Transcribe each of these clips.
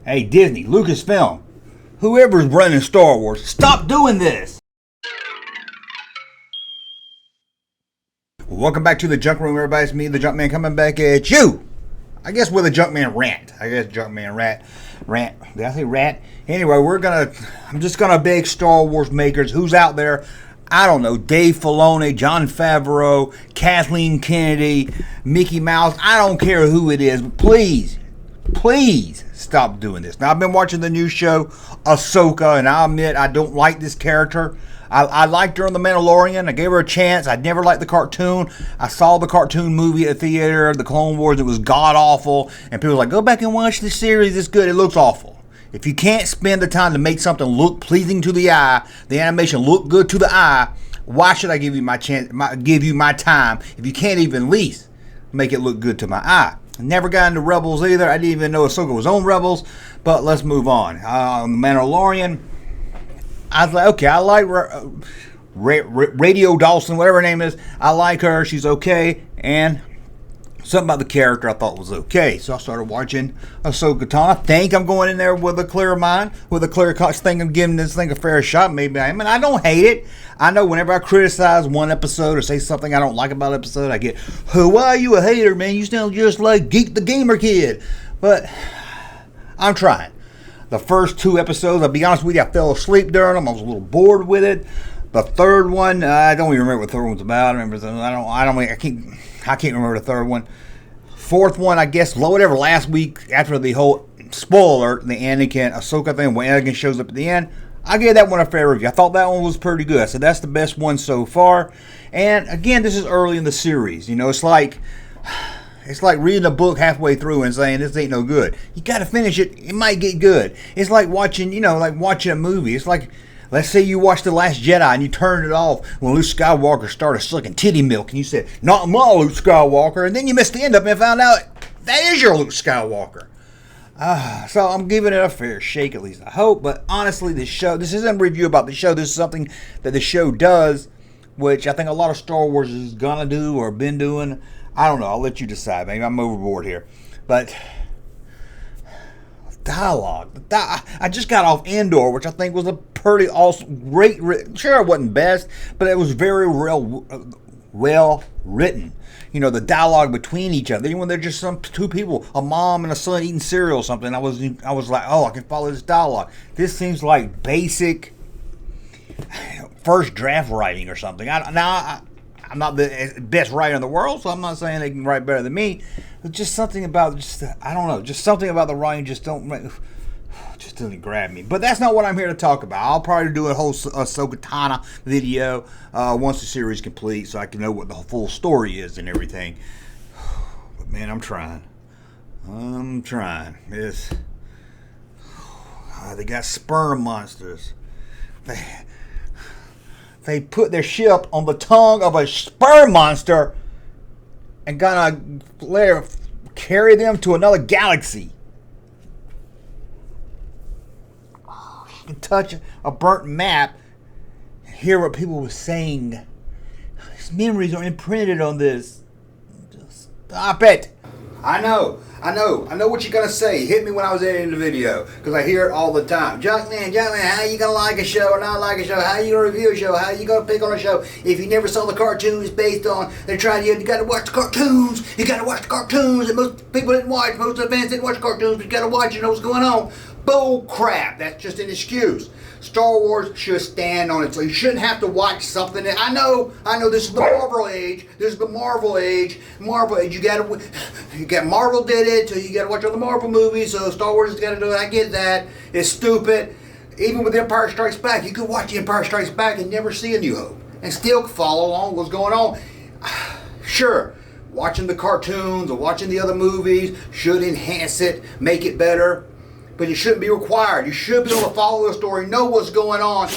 Hey, Disney, Lucasfilm, whoever's running Star Wars, stop doing this! Well, welcome back to the Junk Room, everybody. It's me, the Junkman, coming back at you. I guess with a Junkman rant. Rant. Did I say rat? Anyway, I'm just gonna beg Star Wars makers who's out there. I don't know, Dave Filoni, Jon Favreau, Kathleen Kennedy, Mickey Mouse. I don't care who it is, but please stop doing this. Now, I've been watching the new show, Ahsoka, and I'll admit I don't like this character. I liked her on The Mandalorian. I gave her a chance. I never liked the cartoon. I saw the cartoon movie at the theater, The Clone Wars. It was god-awful. And people were like, go back and watch the series. It's good. It looks awful. If you can't spend the time to make something look pleasing to the eye, the animation look good to the eye, why should I give you my time if you can't even at least make it look good to my eye? I never got into Rebels either. I didn't even know Ahsoka was on Rebels. But let's move on. The Mandalorian, I was like, okay, I like Radio Dawson, whatever her name is. I like her. She's okay. And something about the character I thought was okay. So I started watching Ahsoka Tano. I think I'm going in there with a clear mind, with a clear conscience. Think I'm giving this thing a fair shot. Maybe I am. And I don't hate it. I know whenever I criticize one episode or say something I don't like about an episode, I get, why are you a hater, man? You sound just like Geek the Gamer Kid. But I'm trying. The first two episodes, I'll be honest with you, I fell asleep during them. I was a little bored with it. The third one, I don't even remember what the third one's about. I can't remember the third one. Fourth one, I guess, whatever, last week, after the whole, spoiler, the Anakin Ahsoka thing, when Anakin shows up at the end, I gave that one a fair review. I thought that one was pretty good. I said, that's the best one so far. And again, this is early in the series. You know, it's like reading a book halfway through and saying, this ain't no good. You got to finish it. It might get good. It's like watching a movie. It's like, let's say you watched The Last Jedi and you turned it off when Luke Skywalker started sucking titty milk and you said, not my Luke Skywalker. And then you missed the end up and found out that is your Luke Skywalker. So I'm giving it a fair shake, at least I hope. But honestly, this isn't a review about the show. This is something that the show does, which I think a lot of Star Wars is going to do or been doing. I don't know. I'll let you decide. Maybe I'm overboard here. But dialogue. I just got off Endor, which I think was a pretty awesome, great. Sure, it wasn't best, but it was very well written. You know, the dialogue between each other. Even when they're just two people, a mom and a son eating cereal or something, I was like, oh, I can follow this dialogue. This seems like basic first draft writing or something. I'm not the best writer in the world, so I'm not saying they can write better than me. But just something about, I don't know, just something about the writing just doesn't grab me. But that's not what I'm here to talk about. I'll probably do a whole Ahsoka Tano video once the series is complete, so I can know what the full story is and everything. But man, I'm trying. They got sperm monsters. They put their ship on the tongue of a sperm monster and gonna carry them to another galaxy. You can touch a burnt map and hear what people were saying. His memories are imprinted on this. Just stop it. I know what you're going to say. Hit me when I was editing the video, because I hear it all the time. Junkman, how you going to like a show or not like a show? How you going to review a show? How you going to pick on a show if you never saw the cartoons based on? They're trying you got to watch the cartoons. You got to watch the cartoons that most people didn't watch. Most of the fans didn't watch cartoons, but you got to watch it, know what's going on. Bull crap. That's just an excuse. Star Wars should stand on it. So you shouldn't have to watch something that I know this is the Marvel age. This is the Marvel age. You got Marvel did it, so you gotta watch all the Marvel movies, so Star Wars has gotta do it. I get that. It's stupid. Even with Empire Strikes Back, you could watch The Empire Strikes Back and never see A New Hope and still follow along what's going on. Sure, watching the cartoons or watching the other movies should enhance it, make it better. But it shouldn't be required. You should be able to follow the story, know what's going on,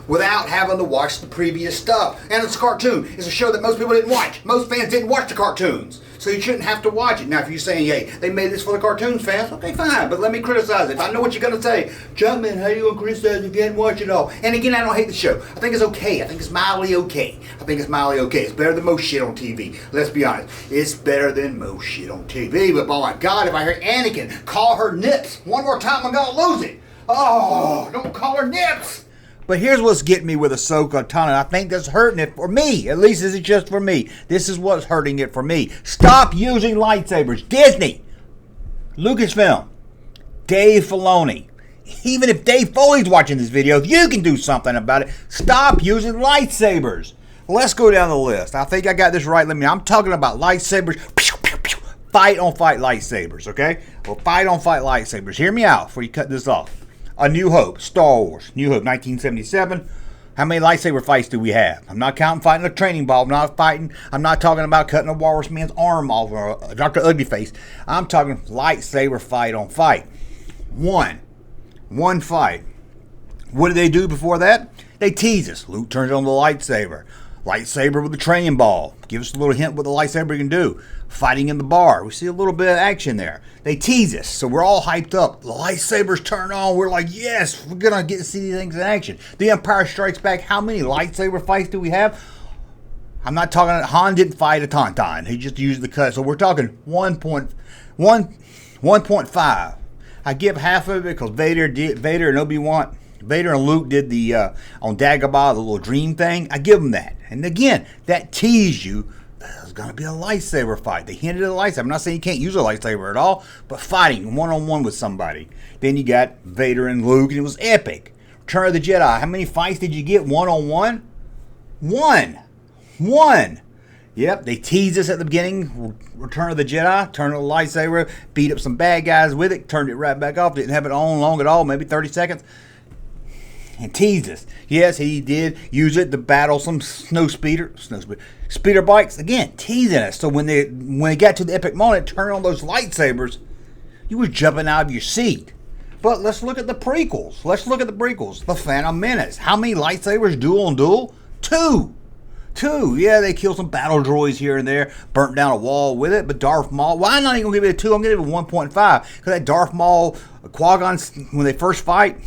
without having to watch the previous stuff. And it's a cartoon. It's a show that most people didn't watch. Most fans didn't watch the cartoons. So you shouldn't have to watch it. Now, if you're saying, hey, they made this for the cartoon fans, okay, fine. But let me criticize it. If I know what you're going to say, Junkman, how you going to criticize it if you hadn't watched it all? And again, I don't hate the show. I think it's okay. I think it's mildly okay. It's better than most shit on TV. Let's be honest. It's better than most shit on TV. But oh my God, if I hear Anakin call her nips one more time, I'm going to lose it. Oh, don't call her nips. But here's what's getting me with Ahsoka Tano. I think that's hurting it for me. At least this is just for me. This is what's hurting it for me. Stop using lightsabers. Disney, Lucasfilm, Dave Filoni. Even if Dave Foley's watching this video, if you can do something about it, stop using lightsabers. Let's go down the list. I think I got this right. I'm talking about lightsabers. Fight on fight lightsabers, okay? Well, fight on fight lightsabers. Hear me out before you cut this off. A New Hope, Star Wars, New Hope, 1977. How many lightsaber fights do we have? I'm not counting fighting a training ball. I'm not talking about cutting a walrus man's arm off or Dr. Uglyface. I'm talking lightsaber fight on fight. One fight. What did they do before that? They tease us. Luke turns on the lightsaber. Lightsaber with the training ball. Give us a little hint what the lightsaber can do. Fighting in the bar. We see a little bit of action there. They tease us, so we're all hyped up. The lightsabers turn on. We're like, yes, we're going to get to see these things in action. The Empire Strikes Back. How many lightsaber fights do we have? I'm not talking, Han didn't fight a Tauntaun. He just used the cut. So we're talking 1.5. I give half of it because Vader and Obi-Wan, Vader and Luke did the, on Dagobah, the little dream thing. I give them that. And again, that teased you. There's going to be a lightsaber fight. They hinted at a lightsaber. I'm not saying you can't use a lightsaber at all, but fighting one-on-one with somebody. Then you got Vader and Luke, and it was epic. Return of the Jedi. How many fights did you get one-on-one? One. Yep, they teased us at the beginning. Return of the Jedi. Turn on the lightsaber. Beat up some bad guys with it. Turned it right back off. Didn't have it on long at all. Maybe 30 seconds. And teased us. Yes, he did use it to battle some speeder bikes. Again, teasing us. So when they got to the epic moment, turn on those lightsabers, you were jumping out of your seat. But let's look at the prequels. The Phantom Menace. How many lightsabers duel on duel? Two. Yeah, they killed some battle droids here and there, burnt down a wall with it. But Darth Maul, well, I'm not even going to give it a 2. I'm going to give it a 1.5 because that Darth Maul, Qui-Gon, when they first fight,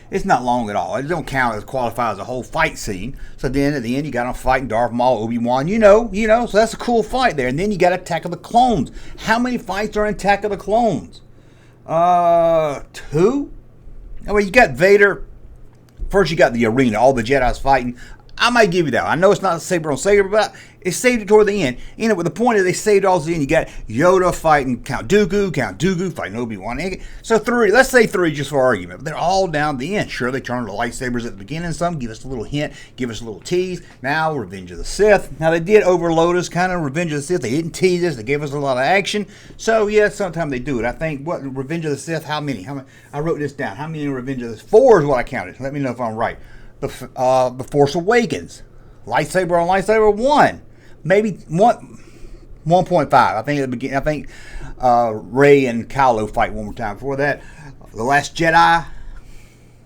it's not long at all. It don't count as qualify as a whole fight scene. So then at the end, you got them fighting Darth Maul, Obi-Wan, you know. So that's a cool fight there. And then you got Attack of the Clones. How many fights are in Attack of the Clones? 2? Oh, well, you got Vader. First, you got the arena, all the Jedi's fighting. I might give you that. I know it's not a saber on saber, but it saved it toward the end. You know, with the point is they saved all the end. You got Yoda fighting Count Dooku fighting Obi-Wan. So 3, let's say 3 just for argument. But they're all down the end. Sure, they turned the lightsabers at the beginning. Some give us a little hint, give us a little tease. Now, Revenge of the Sith. Now, they did overload us, kind of Revenge of the Sith. They didn't tease us. They gave us a lot of action. So, yeah, sometimes they do it. I think, Revenge of the Sith, how many? I wrote this down. How many in Revenge of the Sith? 4 is what I counted. Let me know if I'm right. The Force Awakens, lightsaber on lightsaber, 1, maybe 1.5. I think at the beginning, Rey and Kylo fight one more time. Before that, The Last Jedi,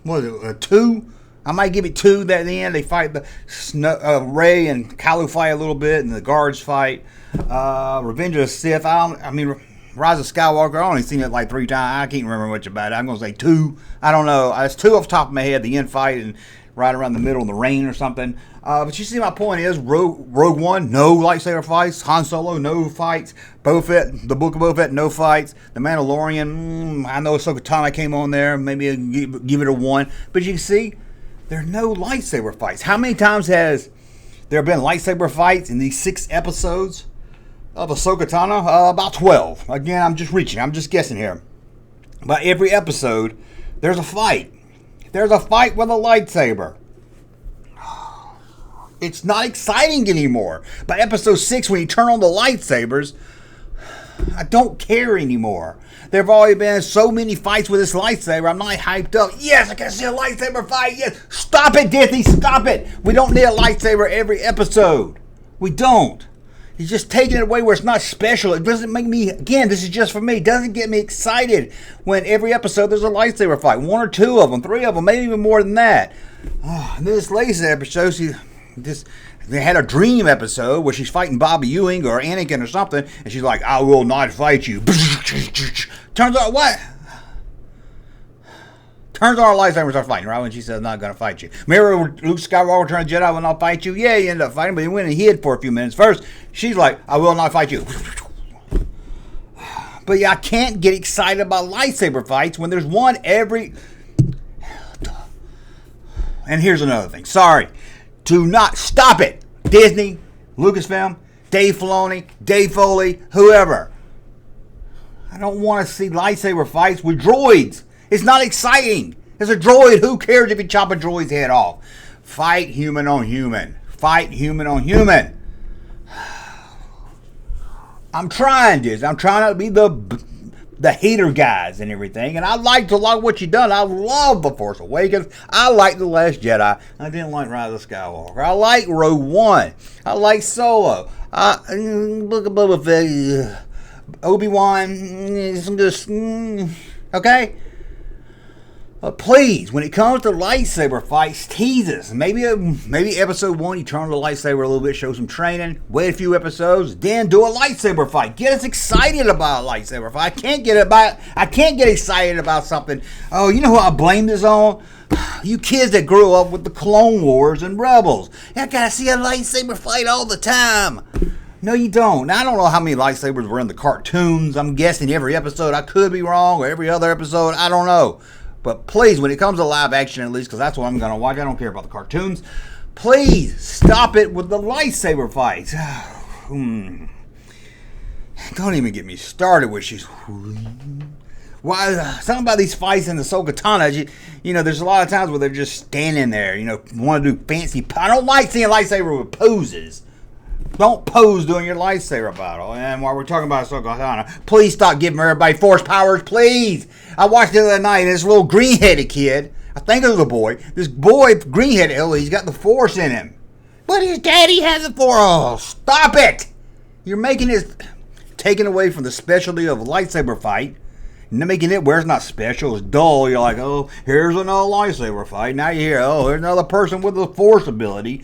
what is it, 2? I might give it 2. That at the end they fight Rey and Kylo fight a little bit, and the guards fight. Revenge of the Sith. Rise of Skywalker. I only seen it like 3 times. I can't remember much about it. I'm gonna say 2. I don't know. It's 2 off the top of my head. The end fight and right around the middle in the rain or something. But you see, my point is, Rogue One, no lightsaber fights. Han Solo, no fights. Boba Fett, the Book of Boba Fett, no fights. The Mandalorian, I know Ahsoka Tano came on there. Maybe I'll give it a 1. But you can see, there are no lightsaber fights. How many times has there been lightsaber fights in these 6 episodes of Ahsoka Tano? About 12. Again, I'm just reaching. I'm just guessing here. But every episode, there's a fight. There's a fight with a lightsaber. It's not exciting anymore. By episode 6, when you turn on the lightsabers, I don't care anymore. There have already been so many fights with this lightsaber. I'm not hyped up. Yes, I can see a lightsaber fight. Yes. Stop it, Disney. Stop it. We don't need a lightsaber every episode. We don't. He's just taking it away where it's not special. It doesn't make me, again, this is just for me, it doesn't get me excited when every episode there's a lightsaber fight. 1 or 2 of them, 3 of them, maybe even more than that. And this latest episode, they had a dream episode where she's fighting Bobby Ewing or Anakin or something, and she's like, I will not fight you. Turns out what? Turns on her lightsaber and starts fighting, right? When she says, not going to fight you. Remember Luke Skywalker turned Jedi, I will not fight you? Yeah, he ended up fighting, but he went and hid for a few minutes. First, she's like, I will not fight you. But yeah, I can't get excited about lightsaber fights when there's one every... And here's another thing. Sorry. Do not stop it. Disney, Lucasfilm, Dave Filoni, Dave Foley, whoever. I don't want to see lightsaber fights with droids. It's not exciting. There's a droid. Who cares if you chop a droid's head off? Fight human on human. Fight human on human. I'm trying this. I'm trying to be the hater guys and everything. And I liked a lot of what you done. I love The Force Awakens. I like The Last Jedi. I didn't like Rise of Skywalker. I like Rogue One. I like Solo. Look at Boba Fett. Obi-Wan. Okay? But please, when it comes to lightsaber fights, tease us. Maybe episode 1, you turn on the lightsaber a little bit, show some training, wait a few episodes, then do a lightsaber fight. Get us excited about a lightsaber fight. I can't get excited about something. Oh, you know who I blame this on? You kids that grew up with the Clone Wars and Rebels. I gotta see a lightsaber fight all the time. No, you don't. Now, I don't know how many lightsabers were in the cartoons. I'm guessing every episode. I could be wrong, or every other episode. I don't know. But please, when it comes to live action, at least, because that's what I'm going to watch. I don't care about the cartoons. Please stop it with the lightsaber fights. Don't even get me started with she's... Why? Something about these fights in the Ahsoka Tano, you know, there's a lot of times where they're just standing there, you know, want to do fancy... I don't like seeing lightsaber with poses. Don't pose during your lightsaber battle. And while we're talking about Ahsoka Tano, please stop giving everybody force powers, please. I watched it the other night, and this little green-headed kid, I think it was a boy, this boy, green-headed, he's got the force in him. But his daddy has the force. Oh, stop it. You're making this, taking away from the specialty of a lightsaber fight, and making it where it's not special, it's dull. You're like, oh, here's another lightsaber fight. Now you hear, oh, there's another person with a force ability.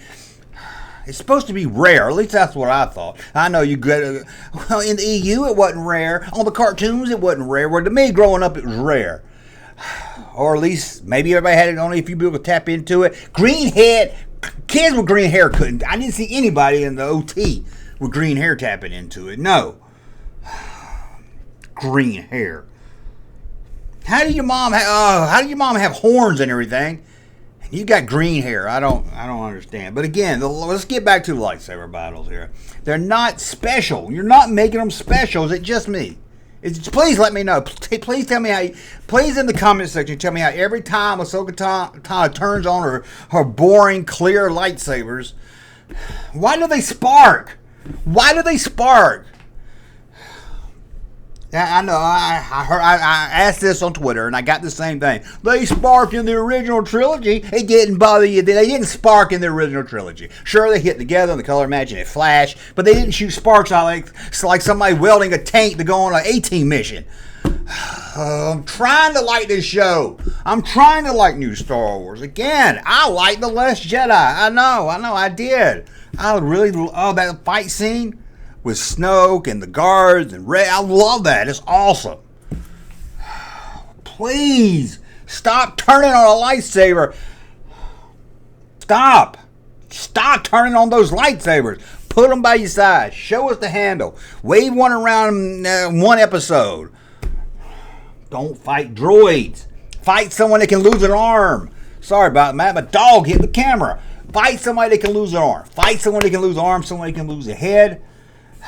It's supposed to be rare. At least that's what I thought. I know you get... Well, in the EU, it wasn't rare. On the cartoons, it wasn't rare. Well, to me, growing up, it was rare. Or at least, maybe everybody had it, only a few people could tap into it. Green head... Kids with green hair couldn't. I didn't see anybody in the OT with green hair tapping into it. No. Green hair. How do your mom have horns and everything? You got green hair. I don't understand. But again, let's get back to the lightsaber battles here. They're not special. You're not making them special. Is it just me? Please let me know. Please tell me how. Please in the comment section tell me how every time Ahsoka Tano turns on her boring clear lightsabers, why do they spark? Why do they spark? I know. I asked this on Twitter, and I got the same thing. They sparked in the original trilogy. It didn't bother you. They didn't spark in the original trilogy. Sure, they hit together in the color match and it flashed, but they didn't shoot sparks out like somebody welding a tank to go on an A-team mission. I'm trying to like this show. I'm trying to like new Star Wars. Again, I like The Last Jedi. I know, I did. I really love that fight scene with Snoke and the guards and Rey. I love that. It's awesome. Please stop turning on a lightsaber. Stop turning on those lightsabers. Put them by your side. Show us the handle. Wave one around one episode. Don't fight droids. Fight someone that can lose an arm. Sorry about that. My dog hit the camera. Fight somebody that can lose an arm. Fight someone that can lose an arm. Someone that can lose a head.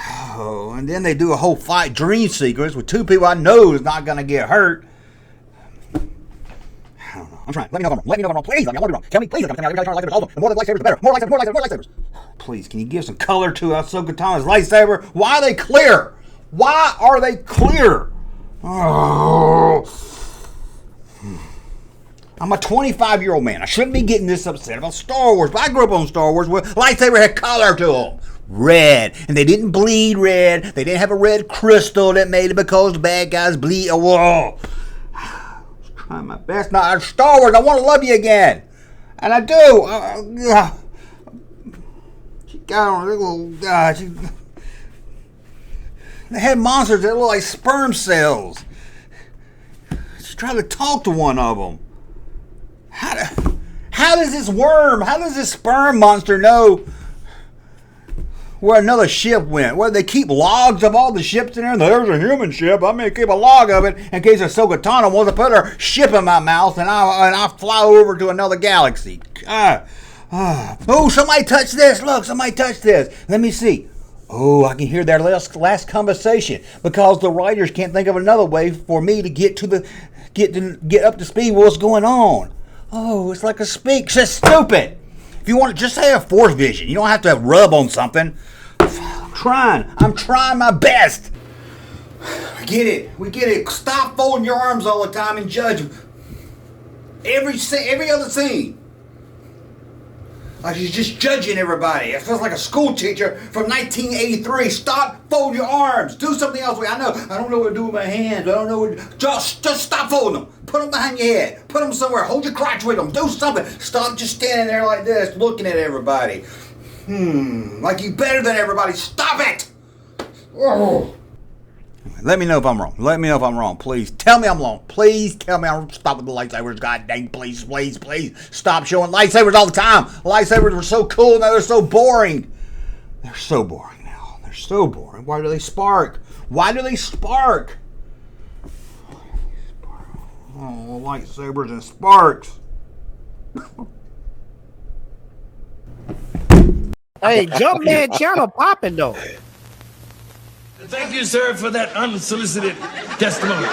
Oh, and then they do a whole fight dream sequence with two people I know is not going to get hurt. I don't know. I'm trying. Let me know if I'm wrong. Let me know if I'm wrong. Please. I want to be wrong. Tell me, please. Every time I lightsabers, all of them. The more lightsabers, the better. More lightsabers. Please, can you give some color to Ahsoka Tano's lightsaber? Why are they clear? Why are they clear? Oh. I'm a 25-year-old man. I shouldn't be getting this upset about Star Wars, but I grew up on Star Wars where lightsaber had color to them. Red. And they didn't bleed red. They didn't have a red crystal that made it because the bad guys bleed. Whoa. I was trying my best. Now, Star Wars, I want to love you again. And I do. She got on her little, they had monsters that look like sperm cells. She tried to talk to one of them. How does this worm, how does this sperm monster know where another ship went? Where they keep logs of all the ships in there? There's a human ship. I'm going to keep a log of it in case Ahsoka Tano wants to put her ship in my mouth and I fly over to another galaxy. Oh, somebody touched this. Look, somebody touched this. Let me see. Oh, I can hear their last conversation because the writers can't think of another way for me to get up to speed with what's going on. Oh, it's like a speak. It's just stupid. If you want to just say a force vision, you don't have to rub on something. I'm trying my best. We get it. Stop folding your arms all the time and judge every other scene. Like she's just judging everybody. It feels like a school teacher from 1983. Stop folding your arms. Do something else. I don't know what to do with my hands. I don't know what. Just stop folding them. Put them behind your head. Put them somewhere. Hold your crotch with them. Do something. Stop just standing there like this, looking at everybody. Like you better than everybody. Stop it. Oh. Let me know if I'm wrong. Please tell me I'm wrong. Please tell me I'm stop with the lightsabers. God dang, please. Stop showing lightsabers all the time. Lightsabers were so cool. Now they're so boring. They're so boring now. They're so boring. Why do they spark? Oh, lightsabers and sparks. Hey, Junkman channel popping though. Thank you, sir, for that unsolicited testimony.